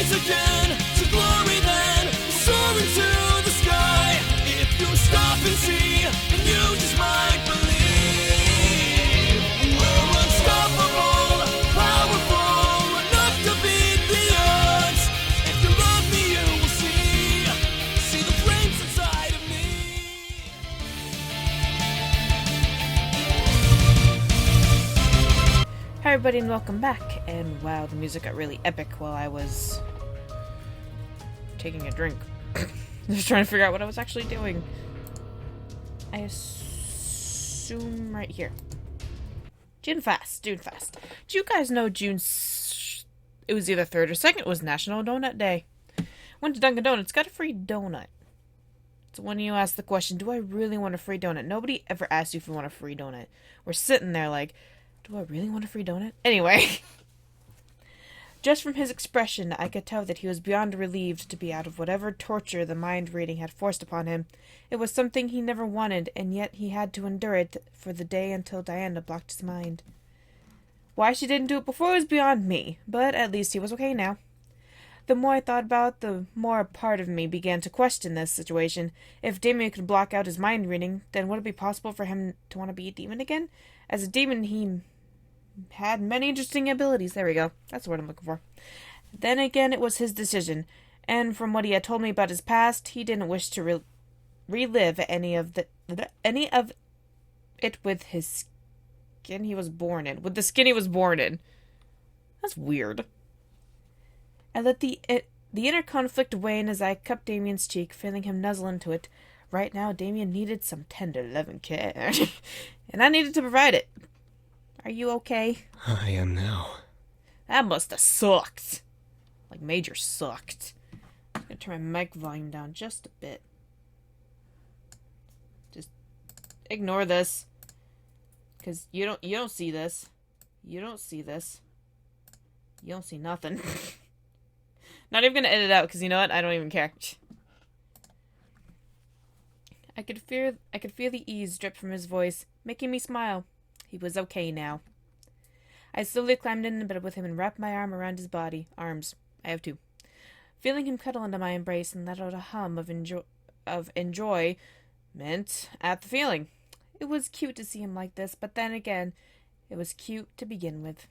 rise again to glory then, soar into the sky. If you stop and see, then you just might believe. We're unstoppable, powerful, enough to beat the odds. If you love me, you will see the flames inside of me. Hi everybody and welcome back. And wow, the music got really epic while I was taking a drink. Just trying to figure out what I was actually doing. I assume right here. June Fast. Do you guys know it was either 3rd or 2nd, it was National Donut Day. Went to Dunkin' Donuts, got a free donut. So when you ask the question, do I really want a free donut? Nobody ever asks you if you want a free donut. We're sitting there like, do I really want a free donut? Anyway. Just from his expression, I could tell that he was beyond relieved to be out of whatever torture the mind reading had forced upon him. It was something he never wanted, and yet he had to endure it for the day until Diana blocked his mind. Why she didn't do it before was beyond me, but at least he was okay now. The more I thought about it, the more a part of me began to question this situation. If Damien could block out his mind reading, then would it be possible for him to want to be a demon again? As a demon, he had many interesting abilities. There we go. That's the word I'm looking for. Then again, it was his decision, and from what he had told me about his past, he didn't wish to relive any of it with his skin he was born in. With the skin he was born in. That's weird. I let the inner conflict wane as I cupped Damien's cheek, feeling him nuzzle into it. Right now, Damien needed some tender loving care, and I needed to provide it. Are you okay? I am now. That must have sucked. Like, major sucked. I'm gonna turn my mic volume down just a bit. Just ignore this. Because you don't see this. You don't see this. You don't see nothing. Not even gonna edit it out, because you know what? I don't even care. I could feel the ease drip from his voice, making me smile. He was okay now. I slowly climbed in bed with him and wrapped my arm around his body. Arms. I have two. Feeling him cuddle into my embrace and let out a hum of enjoyment at the feeling. It was cute to see him like this, but then again, it was cute to begin with.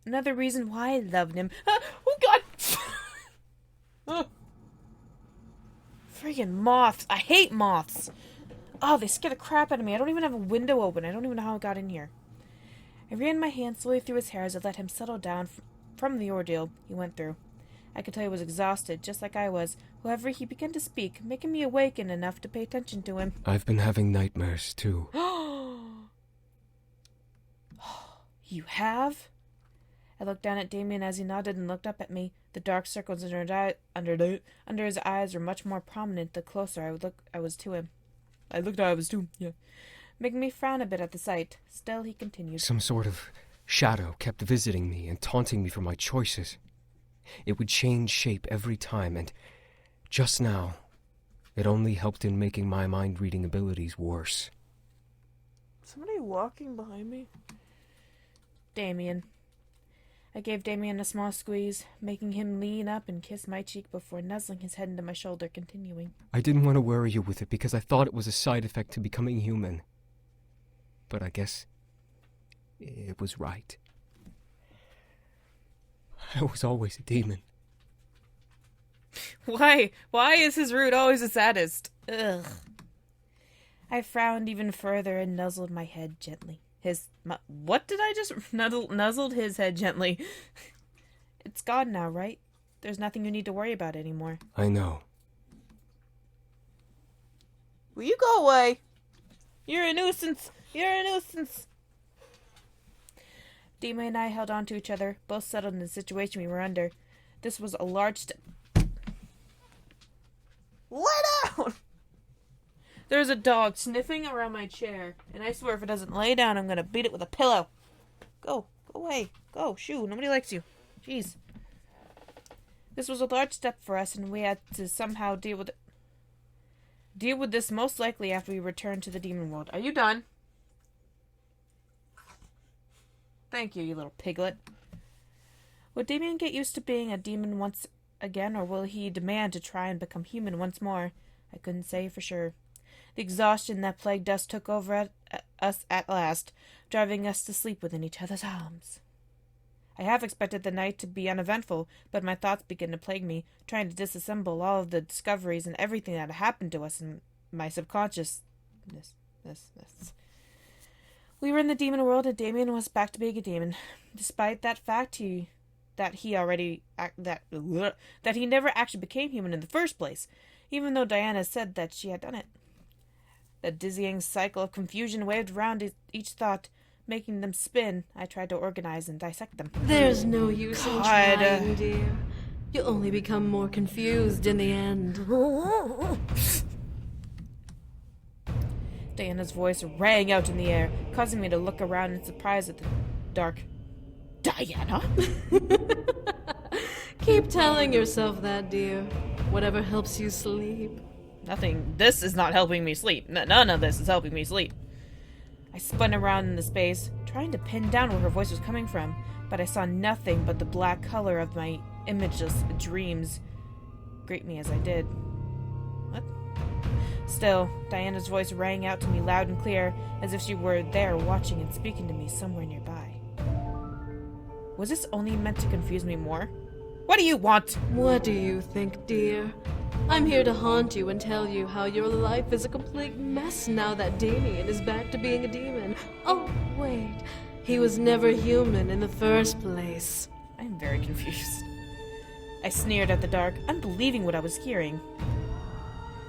Another reason why I loved him. Oh God! Friggin' moths. I hate moths. Oh, they scare the crap out of me. I don't even have a window open. I don't even know how I got in here. I ran my hand slowly through his hair as I let him settle down from the ordeal he went through. I could tell he was exhausted, just like I was. However, he began to speak, making me awaken enough to pay attention to him. I've been having nightmares, too. You have? I looked down at Damien as he nodded and looked up at me. The dark circles under his eyes were much more prominent the closer I was to him. Making me frown a bit at the sight. Still, he continued. Some sort of shadow kept visiting me and taunting me for my choices. It would change shape every time, and just now, it only helped in making my mind-reading abilities worse. Somebody walking behind me? Damien. I gave Damien a small squeeze, making him lean up and kiss my cheek before nuzzling his head into my shoulder, continuing. I didn't want to worry you with it because I thought it was a side effect to becoming human. But I guess it was right. I was always a demon. Why? Why is his root always the saddest? Ugh. I frowned even further and nuzzled my head gently. What did I just... Nuzzled his head gently. It's gone now, right? There's nothing you need to worry about anymore. I know. Will you go away? You're a nuisance. You're a nuisance. Dima and I held on to each other, both settled in the situation we were under. This was a large step. Lay down! There's a dog sniffing around my chair, and I swear if it doesn't lay down, I'm gonna beat it with a pillow. Go away. Go, shoo, nobody likes you. Jeez. This was a large step for us, and we had to somehow deal with it. Deal with this most likely after we return to the demon world. Are you done? Thank you, you little piglet. Would Damien get used to being a demon once again, or will he demand to try and become human once more? I couldn't say for sure. The exhaustion that plagued us took over us at last, driving us to sleep within each other's arms. I half expected the night to be uneventful, but my thoughts began to plague me, trying to disassemble all of the discoveries and everything that had happened to us in my subconsciousness. We were in the demon world, and Damien was back to being a demon. Despite that fact, he never actually became human in the first place, even though Diana said that she had done it. The dizzying cycle of confusion waved around each thought, making them spin. I tried to organize and dissect them. There's no use in trying, dear. You'll only become more confused in the end. Diana's voice rang out in the air, causing me to look around in surprise at the dark. Diana? Keep telling yourself that, dear. Whatever helps you sleep. Nothing. This is not helping me sleep. None of this is helping me sleep. I spun around in the space, trying to pin down where her voice was coming from, but I saw nothing but the black color of my imageless dreams greet me as I did. What? Still, Diana's voice rang out to me loud and clear, as if she were there watching and speaking to me somewhere nearby. Was this only meant to confuse me more? What do you want? What do you think, dear? I'm here to haunt you and tell you how your life is a complete mess now that Damien is back to being a demon. Oh, wait. He was never human in the first place. I'm very confused. I sneered at the dark, unbelieving what I was hearing.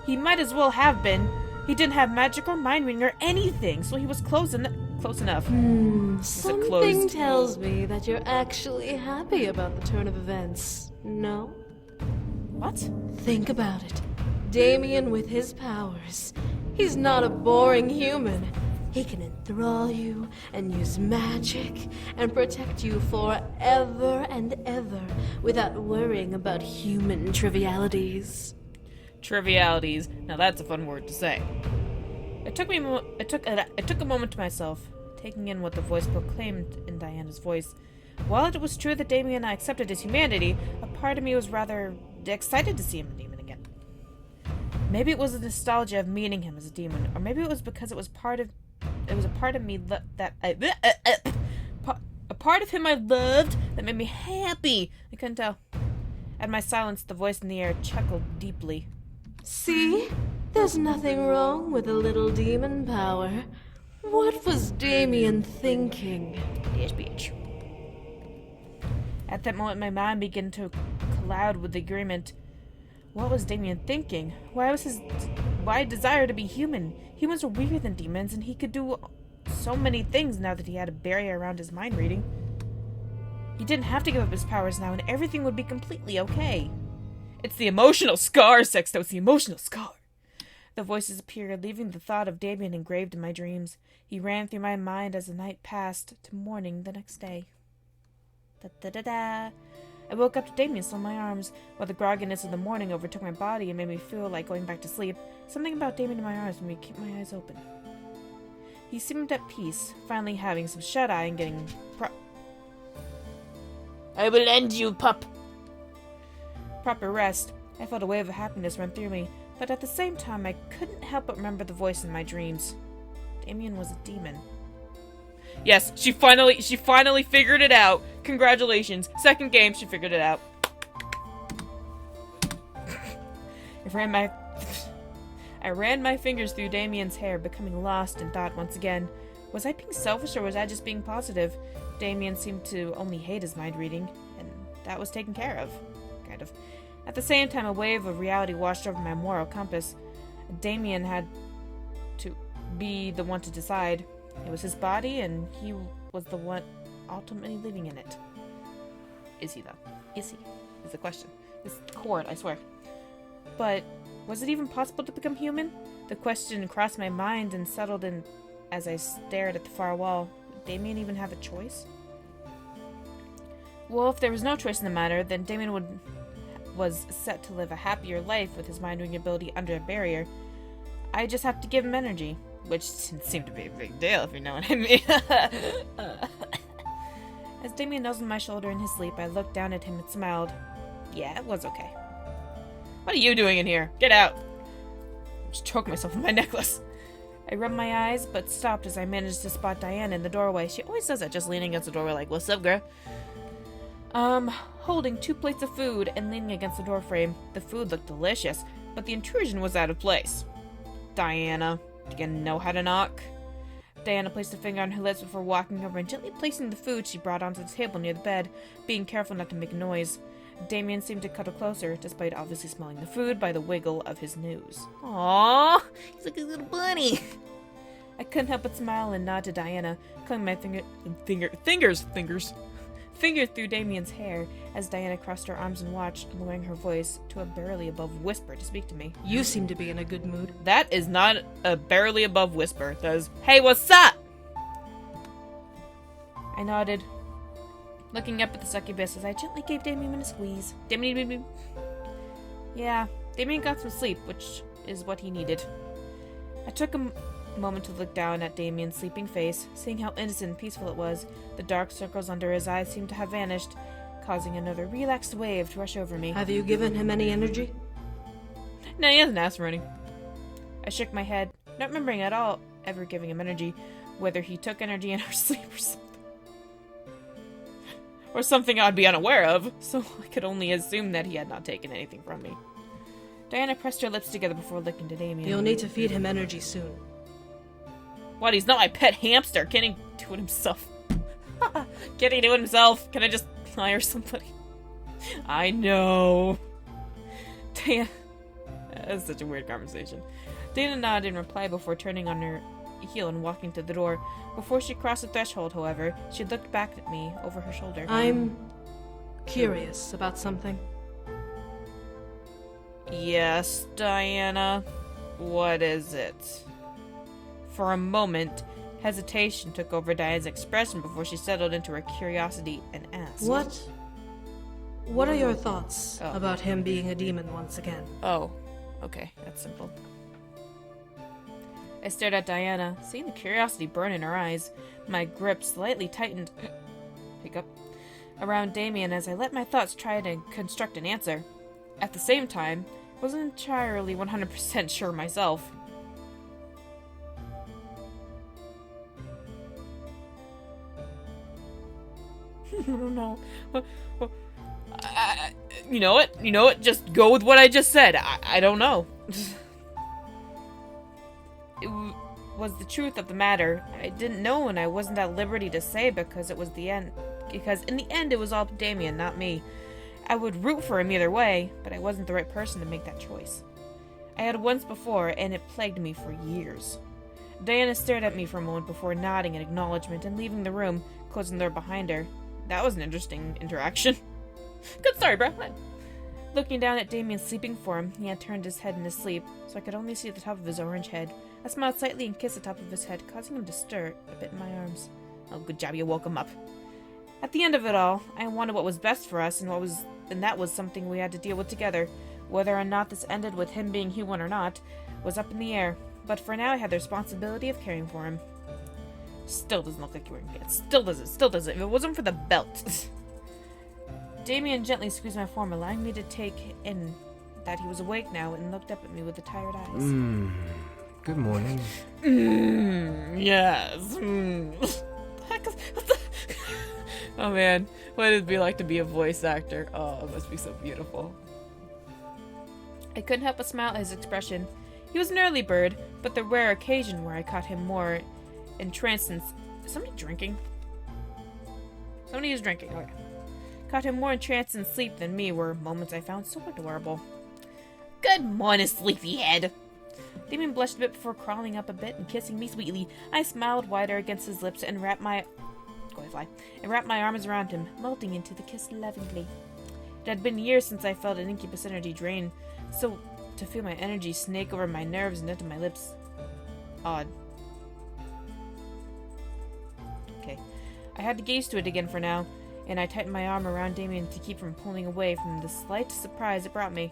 He might as well have been. He didn't have magic or mind reading or anything, so he was close enough. Something tells me that you're actually happy about the turn of events. No? What? Think about it. Damien with his powers. He's not a boring human. He can enthrall you and use magic and protect you forever and ever without worrying about human trivialities. Trivialities. Now that's a fun word to say. It took a moment to myself, taking in what the voice proclaimed in Diana's voice. While it was true that Damien and I accepted his humanity, a part of me was rather excited to see him a demon again. Maybe it was the nostalgia of meeting him as a demon, or maybe it was because it was a part of me a part of him I loved that made me happy. I couldn't tell. At my silence, the voice in the air chuckled deeply. See? There's nothing wrong with a little demon power. What was Damien thinking? Yes, bitch. At that moment, my mind began to cloud with agreement. What was Damien thinking? Why desire to be human? Humans are weaker than demons, and he could do so many things now that he had a barrier around his mind reading. He didn't have to give up his powers now, and everything would be completely okay. It's the emotional scar, Sexto. It's the emotional scar. The voices appeared, leaving the thought of Damien engraved in my dreams. He ran through my mind as the night passed to morning the next day. Da-da-da-da. I woke up to Damien still in my arms, while the grogginess of the morning overtook my body and made me feel like going back to sleep. Something about Damien in my arms made me keep my eyes open. He seemed at peace, finally having some shut-eye and getting I will end you, pup! Proper rest. I felt a wave of happiness run through me, but at the same time I couldn't help but remember the voice in my dreams. Damien was a demon. Yes, she finally figured it out. Congratulations. Second game, she figured it out. I ran my fingers through Damien's hair, becoming lost in thought once again. Was I being selfish or was I just being positive? Damien seemed to only hate his mind reading, and that was taken care of. Kind of. At the same time, a wave of reality washed over my moral compass. Damien had to be the one to decide. It was his body, and he was the one ultimately living in it. Is he, though? Is he? Is the question. It's cord, I swear. But was it even possible to become human? The question crossed my mind and settled in as I stared at the far wall. Did Damien even have a choice? Well, if there was no choice in the matter, then Damien was set to live a happier life with his mind-reading ability under a barrier. I just have to give him energy. Which didn't seem to be a big deal, if you know what I mean. As Damien nuzzled my shoulder in his sleep, I looked down at him and smiled. Yeah, it was okay. What are you doing in here? Get out! I just choked myself with my necklace. I rubbed my eyes, but stopped as I managed to spot Diana in the doorway. She always does that, just leaning against the doorway like, what's up, girl? Holding 2 plates of food and leaning against the doorframe. The food looked delicious, but the intrusion was out of place. Diana, do you know how to knock? Diana placed a finger on her lips before walking over and gently placing the food she brought onto the table near the bed, being careful not to make a noise. Damien seemed to cuddle closer, despite obviously smelling the food by the wiggle of his nose. Aww, he's like a little bunny. I couldn't help but smile and nod to Diana, curling my finger through Damien's hair as Diana crossed her arms and watched, lowering her voice to a barely above whisper to speak to me. You seem to be in a good mood. That is not a barely above whisper. That is, hey, what's up? I nodded, looking up at the succubus as I gently gave Damien a squeeze. Damien. Yeah, Damien got some sleep, which is what he needed. I took a moment to look down at Damien's sleeping face, seeing how innocent and peaceful it was. The dark circles under his eyes seemed to have vanished, causing another relaxed wave to rush over me. Have you given him any energy? No, he hasn't asked for any. I shook my head, not remembering at all ever giving him energy, whether he took energy in our sleep or something. Or something I'd be unaware of, so I could only assume that he had not taken anything from me. Diana pressed her lips together before looking to Damien. You'll need to feed him energy soon. What, he's not my pet hamster. Can he do it himself? Can he do it himself? Can I just hire somebody? I know. Diana... That's such a weird conversation. Diana nodded in reply before turning on her heel and walking to the door. Before she crossed the threshold, however, she looked back at me over her shoulder. I'm curious about something. Yes, Diana. What is it? For a moment, hesitation took over Diana's expression before she settled into her curiosity and asked. What are your thoughts Oh. about him being a demon once again? Oh, okay, that's simple. I stared at Diana, seeing the curiosity burn in her eyes. My grip slightly tightened hiccup, around Damien as I let my thoughts try to construct an answer. At the same time, I wasn't entirely 100% sure myself. I don't know. You know what? Just go with what I just said. I don't know. It was the truth of the matter. I didn't know, and I wasn't at liberty to say because it was the end. Because in the end, it was all Damien, not me. I would root for him either way, but I wasn't the right person to make that choice. I had once before, and it plagued me for years. Diana stared at me for a moment before nodding in acknowledgement and leaving the room, closing the door behind her. That was an interesting interaction. Good story, bro. Looking down at Damien's sleeping form, he had turned his head in his sleep, so I could only see the top of his orange head. I smiled slightly and kissed the top of his head, causing him to stir a bit in my arms. Oh, good job, you woke him up. At the end of it all, I wanted what was best for us, and that was something we had to deal with together. Whether or not this ended with him being human or not, was up in the air. But for now, I had the responsibility of caring for him. Still doesn't look like you were gonna get it. Still doesn't. If it wasn't for the belt. Damien gently squeezed my form, allowing me to take in that he was awake now and looked up at me with the tired eyes. Good morning. Yes. Oh man, what it'd be like to be a voice actor. Oh, it must be so beautiful. I couldn't help but smile at his expression. He was an early bird, but the rare occasion where I caught him more entranced in... Is somebody drinking? Somebody is drinking, okay. Caught him more entranced in sleep than me were moments I found so adorable. Good morning, sleepyhead. Damien blushed a bit before crawling up a bit and kissing me sweetly. I smiled wider against his lips and wrapped my arms around him, melting into the kiss lovingly. It had been years since I felt an incubus energy drain, so to feel my energy snake over my nerves and into my lips... Odd. Okay. I had to get used to it again for now, and I tightened my arm around Damien to keep from pulling away from the slight surprise it brought me.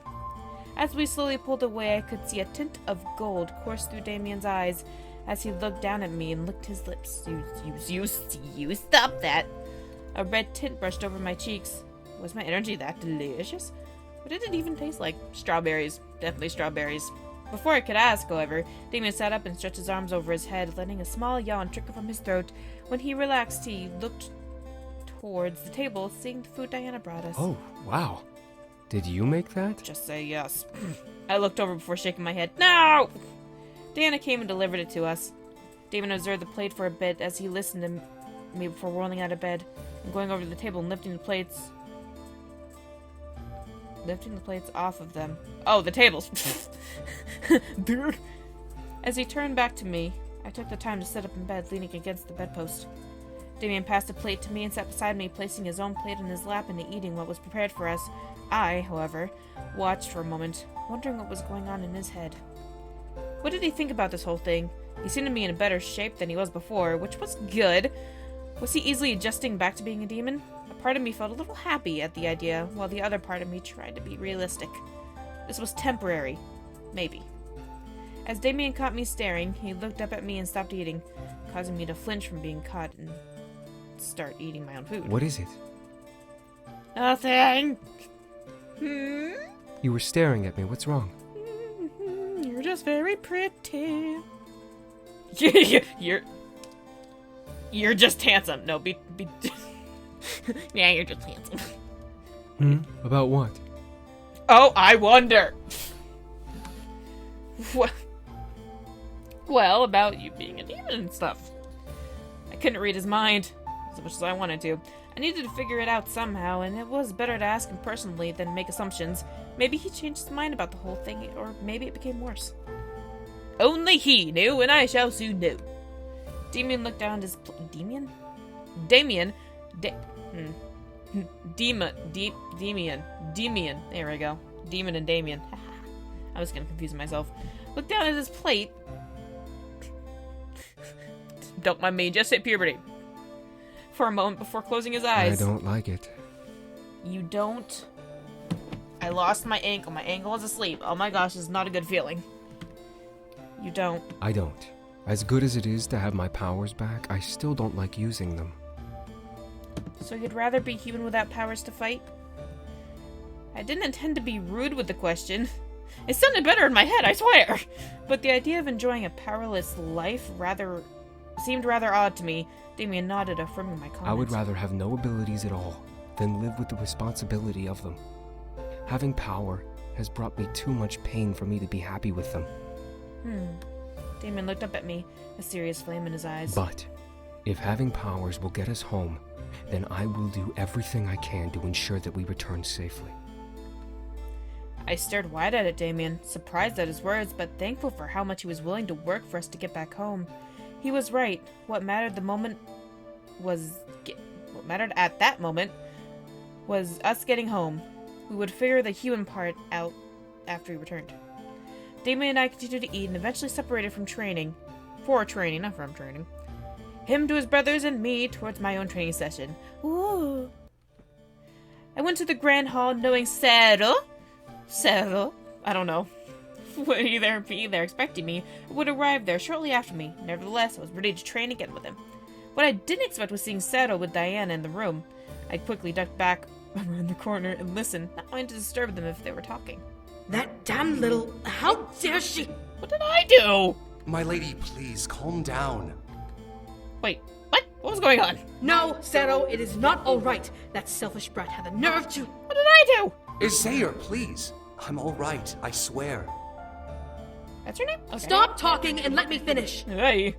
As we slowly pulled away, I could see a tint of gold course through Damien's eyes as he looked down at me and licked his lips. You stop that! A red tint brushed over my cheeks. Was my energy that delicious? What did it even taste like? Strawberries. Definitely strawberries. Before I could ask, however, Damien sat up and stretched his arms over his head, letting a small yawn trickle from his throat. When he relaxed, he looked towards the table, seeing the food Diana brought us. Oh, wow. Did you make that? Just say yes. I looked over before shaking my head. No! Diana came and delivered it to us. Damien observed the plate for a bit as he listened to me before rolling out of bed and going over to the table and lifting the plates off of them. Oh, the tables. Dude. As he turned back to me, I took the time to sit up in bed, leaning against the bedpost. Damien passed a plate to me and sat beside me, placing his own plate in his lap and eating what was prepared for us. I, however, watched for a moment, wondering what was going on in his head. What did he think about this whole thing? He seemed to be in a better shape than he was before, which was good. Was he easily adjusting back to being a demon? A part of me felt a little happy at the idea, while the other part of me tried to be realistic. This was temporary. Maybe. As Damien caught me staring, he looked up at me and stopped eating, causing me to flinch from being caught and start eating my own food. What is it? Nothing. You were staring at me. What's wrong? You're just very pretty. You're just handsome. No, be yeah, you're just handsome. About what? Oh, I wonder. Well, about you being a demon and stuff. I couldn't read his mind as much as I wanted to. I needed to figure it out somehow, and it was better to ask him personally than make assumptions. Maybe he changed his mind about the whole thing, or maybe it became worse. Only he knew, and I shall soon know. Damien looked down at his Damien? Damien. Damien. There we go. Demon and Damien. I was gonna confuse myself. Looked down at his plate. Don't mind me, just hit puberty. For a moment before closing his eyes. I don't like it. You don't? I lost my ankle. My ankle is asleep. Oh my gosh, this is not a good feeling. You don't. I don't. As good as it is to have my powers back, I still don't like using them. So you'd rather be human without powers to fight? I didn't intend to be rude with the question. It sounded better in my head, I swear. But the idea of enjoying a powerless life seemed rather odd to me. Damien nodded, affirming my comment. I would rather have no abilities at all than live with the responsibility of them. Having power has brought me too much pain for me to be happy with them. Damien looked up at me, a serious flame in his eyes. But if having powers will get us home, then I will do everything I can to ensure that we return safely. I stared wide at Damien, surprised at his words, but thankful for how much he was willing to work for us to get back home. He was right. What mattered at that moment was us getting home. We would figure the human part out after we returned. Damien and I continued to eat and eventually separated from training. For training, not from training. Him to his brothers and me towards my own training session. Ooh. I went to the grand hall knowing Seduce, I don't know, would either be there expecting me or would arrive there shortly after me. Nevertheless, I was ready to train again with him. What I didn't expect was seeing Seduce with Diana in the room. I quickly ducked back around the corner and listened, not wanting to disturb them if they were talking. That damn little... How dare she... What did I do? My lady, please, calm down. Wait, what? What was going on? No, Seduce, it is not all right. That selfish brat had the nerve to... What did I do? Isair, please. I'm all right, I swear. That's her name? Okay. Stop talking and let me finish. Hey.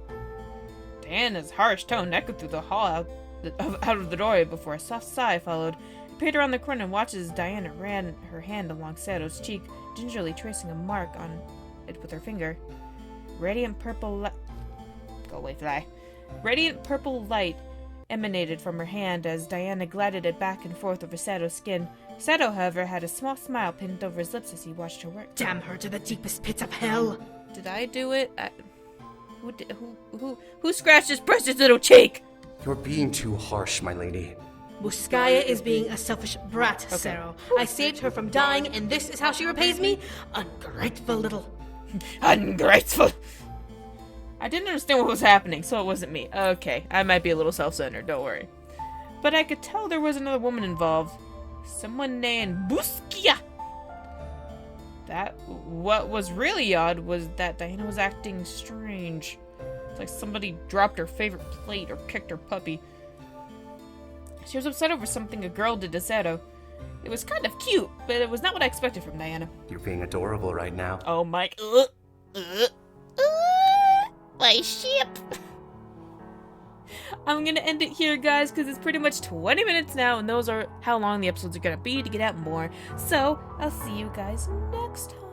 Diana's harsh tone echoed through the hall out of the doorway before a soft sigh followed. I peered around the corner and watched as Diana ran her hand along Seduce's cheek, gingerly tracing a mark on it with her finger. Radiant purple light... Go away, fly. Radiant purple light emanated from her hand as Diana glided it back and forth over Seduce's skin. Seduce, however, had a small smile painted over his lips as he watched her work. Damn her to the deepest pits of hell. Did I do it? Who scratched his precious little cheek? You're being too harsh, my lady. Buskaya is being a selfish brat, Seduce. I saved her from dying, and this is how she repays me? Ungrateful little... Ungrateful! I didn't understand what was happening, so it wasn't me. Okay, I might be a little self-centered, don't worry. But I could tell there was another woman involved. Someone named Buskia. What was really odd was that Diana was acting strange. It's like somebody dropped her favorite plate or kicked her puppy. She was upset over something a girl did to Seto. It was kind of cute, but it was not what I expected from Diana. You're being adorable right now. Oh, Mike. My ship. I'm gonna end it here, guys, because it's pretty much 20 minutes now, and those are how long the episodes are gonna be to get out more. So, I'll see you guys next time.